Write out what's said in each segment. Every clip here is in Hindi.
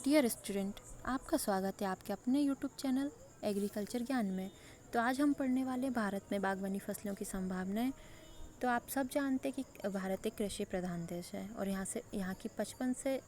डियर स्टूडेंट, आपका स्वागत है आपके अपने यूट्यूब चैनल एग्रीकल्चर ज्ञान में। तो आज हम पढ़ने वाले भारत में बागवानी फसलों की संभावनाएं। तो आप सब जानते हैं कि भारत एक कृषि प्रधान देश है और यहाँ की 55 से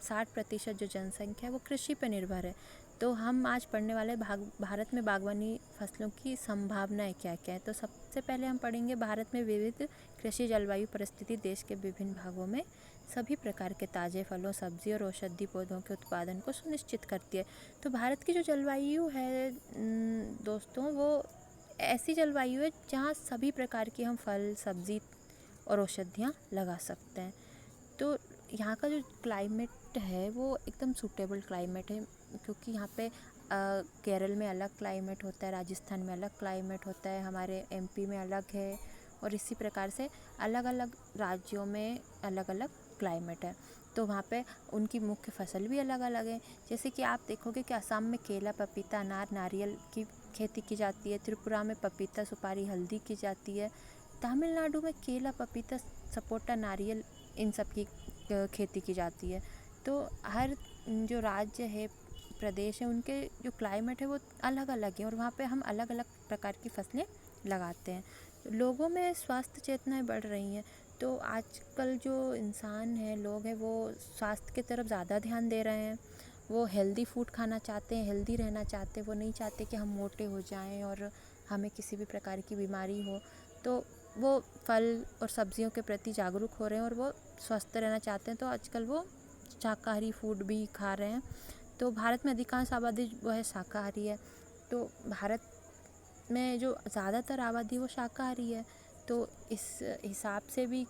60% जो जनसंख्या है वो कृषि पर निर्भर है। तो हम आज पढ़ने वाले भारत में बागवानी फसलों की संभावनाएं क्या क्या है। तो सबसे पहले हम पढ़ेंगे भारत में विविध कृषि जलवायु परिस्थिति देश के विभिन्न भागों में सभी प्रकार के ताज़े फलों, सब्जी और औषधि पौधों के उत्पादन को सुनिश्चित करती है। तो भारत की जो जलवायु है दोस्तों, वो ऐसी जलवायु है जहाँ सभी प्रकार की हम फल, सब्जी और औषधियाँ लगा सकते हैं। तो यहाँ का जो क्लाइमेट है वो एकदम सूटेबल क्लाइमेट है, क्योंकि यहाँ पे केरल में अलग क्लाइमेट होता है, राजस्थान में अलग क्लाइमेट होता है, हमारे एमपी में अलग है और इसी प्रकार से अलग अलग राज्यों में अलग अलग क्लाइमेट है। तो वहाँ पे उनकी मुख्य फसल भी अलग अलग है। जैसे कि आप देखोगे कि असम में केला, पपीता, अनार, नारियल की खेती की जाती है। त्रिपुरा में पपीता, सुपारी, हल्दी की जाती है। तमिलनाडु में केला, पपीता, सपोटा, नारियल इन सब की खेती की जाती है। तो हर जो राज्य है, प्रदेश है, उनके जो क्लाइमेट है वो अलग अलग है और वहाँ पे हम अलग अलग प्रकार की फसलें लगाते हैं। लोगों में स्वास्थ्य चेतनाएं बढ़ रही हैं। तो आजकल जो इंसान है, लोग हैं, वो स्वास्थ्य की तरफ ज़्यादा ध्यान दे रहे हैं। वो हेल्दी फूड खाना चाहते हैं, हेल्दी रहना चाहते हैं। वो नहीं चाहते कि हम मोटे हो जाएं और हमें किसी भी प्रकार की बीमारी हो। तो वो फल और सब्जियों के प्रति जागरूक हो रहे हैं और वो स्वस्थ रहना चाहते हैं। तो आजकल वो शाकाहारी फूड भी खा रहे हैं। तो भारत में अधिकांश आबादी वो है शाकाहारी है। तो भारत में जो ज़्यादातर आबादी वो शाकाहारी है। तो इस हिसाब से भी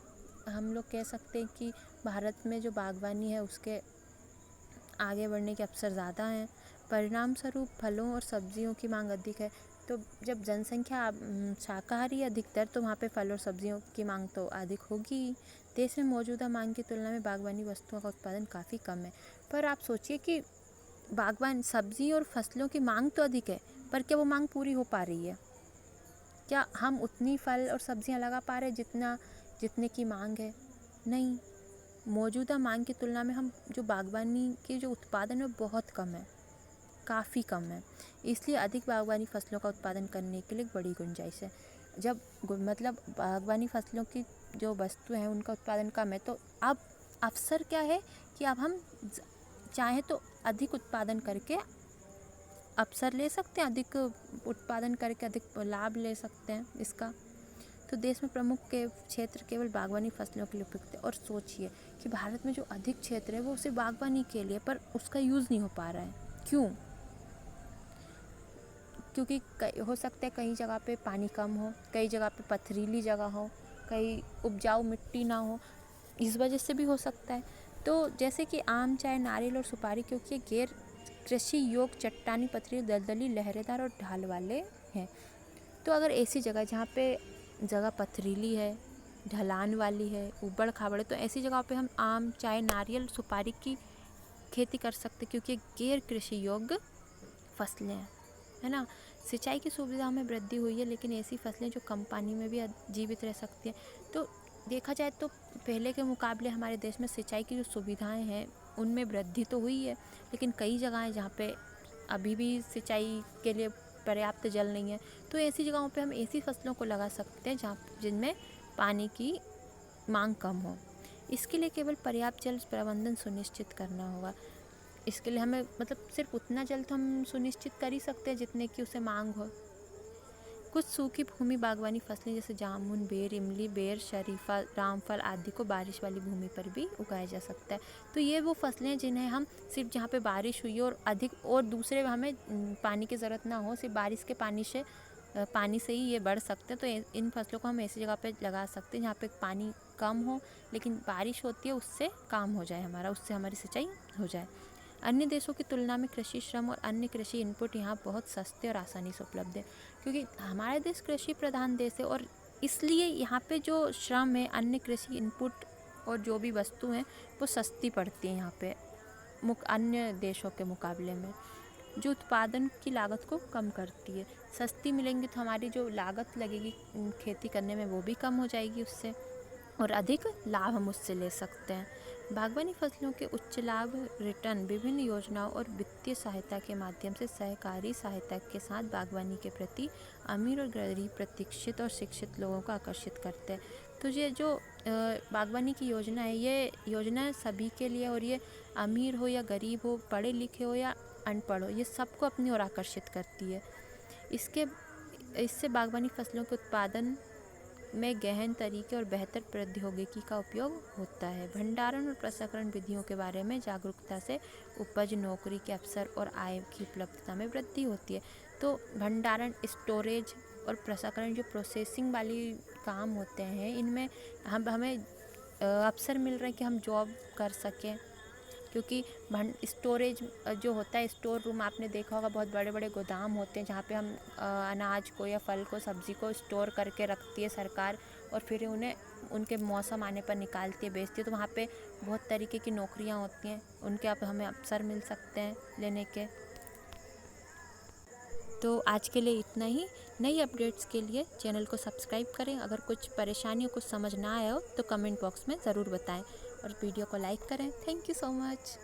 हम लोग कह सकते हैं कि भारत में जो बागवानी है उसके आगे बढ़ने के अवसर ज़्यादा हैं। परिणाम स्वरूप फलों और सब्जियों की मांग अधिक है। तो जब जनसंख्या शाकाहारी अधिकतर, तो वहाँ पे फल और सब्जियों की मांग तो अधिक होगी। देश में मौजूदा मांग की तुलना में बागवानी वस्तुओं का उत्पादन काफ़ी कम है। पर आप सोचिए कि बागवान सब्जी और फसलों की मांग तो अधिक है, पर क्या वो मांग पूरी हो पा रही है? क्या हम उतनी फल और सब्जियां लगा पा रहे जितने की मांग है? नहीं। मौजूदा मांग की तुलना में हम जो बागवानी के जो उत्पादन है वो बहुत कम है, काफ़ी कम है। इसलिए अधिक बागवानी फसलों का उत्पादन करने के लिए बड़ी गुंजाइश है। जब मतलब बागवानी फसलों की जो वस्तु हैं उनका उत्पादन कम है, तो अब अवसर क्या है कि अब हम चाहे तो अधिक उत्पादन करके अवसर ले सकते हैं, अधिक उत्पादन करके अधिक लाभ ले सकते हैं इसका। तो देश में प्रमुख के क्षेत्र केवल बागवानी फसलों के लिए उपयुक्त है। और सोचिए कि भारत में जो अधिक क्षेत्र है वो सिर्फ बागवानी के लिए, पर उसका यूज़ नहीं हो पा रहा है। क्यों? क्योंकि हो सकता है कई जगह पे पानी कम हो, कई जगह पे पथरीली जगह हो, कई उपजाऊ मिट्टी ना हो, इस वजह से भी हो सकता है। तो जैसे कि आम, चाय, नारियल और सुपारी, क्योंकि ये गैर कृषि योग्य चट्टानी, पथरीली, दलदली, लहरेदार और ढाल वाले हैं। तो अगर ऐसी जगह जहाँ पे जगह पथरीली है, ढलान वाली है, ऊबड़ खाबड़, तो ऐसी जगह पे हम आम, चाय, नारियल, सुपारी की खेती कर सकते, क्योंकि गैर कृषि योग्य फसलें हैं, है ना। सिंचाई की सुविधाओं में वृद्धि हुई है, लेकिन ऐसी फसलें जो कम पानी में भी जीवित रह सकती हैं। तो देखा जाए तो पहले के मुकाबले हमारे देश में सिंचाई की जो सुविधाएं हैं उनमें वृद्धि तो हुई है, लेकिन कई जगह हैं जहाँ पे अभी भी सिंचाई के लिए पर्याप्त जल नहीं है। तो ऐसी जगहों पे हम ऐसी फसलों को लगा सकते हैं जिनमें पानी की मांग कम हो। इसके लिए केवल पर्याप्त जल प्रबंधन सुनिश्चित करना होगा। इसके लिए हमें मतलब सिर्फ उतना जल तो हम सुनिश्चित कर ही सकते हैं जितने की उसे मांग हो। कुछ सूखी भूमि बागवानी फसलें जैसे जामुन, बेर, इमली, बेर, शरीफा, रामफल आदि को बारिश वाली भूमि पर भी उगाया जा सकता है। तो ये वो फसलें हैं जिन्हें हम सिर्फ जहाँ पे बारिश हुई और अधिक और दूसरे हमें पानी की ज़रूरत ना हो, सिर्फ बारिश के पानी से ही ये बढ़ सकते हैं। तो इन फसलों को हम ऐसी जगह पे लगा सकते हैं जहाँ पे पानी कम हो, लेकिन बारिश होती है उससे काम हो जाए हमारा, उससे हमारी सिंचाई हो जाए। अन्य देशों की तुलना में कृषि श्रम और अन्य कृषि इनपुट यहाँ बहुत सस्ते और आसानी से उपलब्ध है, क्योंकि हमारा देश कृषि प्रधान देश है और इसलिए यहाँ पे जो श्रम है, अन्य कृषि इनपुट और जो भी वस्तु हैं वो सस्ती पड़ती है यहाँ पे अन्य देशों के मुकाबले में, जो उत्पादन की लागत को कम करती है। सस्ती मिलेंगी तो हमारी जो लागत लगेगी खेती करने में वो भी कम हो जाएगी उससे, और अधिक लाभ हम उससे ले सकते हैं। बागवानी फसलों के उच्च लाभ रिटर्न विभिन्न योजनाओं और वित्तीय सहायता के माध्यम से सहकारी सहायता के साथ बागवानी के प्रति अमीर और गरीब, प्रशिक्षित और शिक्षित लोगों को आकर्षित करते हैं। तो ये जो बागवानी की योजना है, ये योजना सभी के लिए, और ये अमीर हो या गरीब हो, पढ़े लिखे हो या अनपढ़ हो, ये सबको अपनी ओर आकर्षित करती है। इससे बागवानी फसलों के उत्पादन में गहन तरीके और बेहतर प्रौद्योगिकी का उपयोग होता है। भंडारण और प्रसंस्करण विधियों के बारे में जागरूकता से उपज, नौकरी के अवसर और आय की उपलब्धता में वृद्धि होती है। तो भंडारण, स्टोरेज और प्रसंस्करण, जो प्रोसेसिंग वाली काम होते हैं, इनमें हमें अवसर मिल रहे हैं कि हम जॉब कर सकें, क्योंकि स्टोरेज जो होता है, स्टोर रूम आपने देखा होगा, बहुत बड़े बड़े गोदाम होते हैं जहाँ पे हम अनाज को या फल को, सब्जी को स्टोर करके रखती है सरकार, और फिर उन्हें उनके मौसम आने पर निकालती है, बेचती है। तो वहाँ पे बहुत तरीके की नौकरियाँ होती हैं, उनके आप हमें अवसर मिल सकते हैं लेने के। तो आज के लिए इतना ही। नई अपडेट्स के लिए चैनल को सब्सक्राइब करें। अगर कुछ परेशानी हो, कुछ समझ ना आया हो तो कमेंट बॉक्स में ज़रूर बताएं, और वीडियो को लाइक करें। Thank you so much.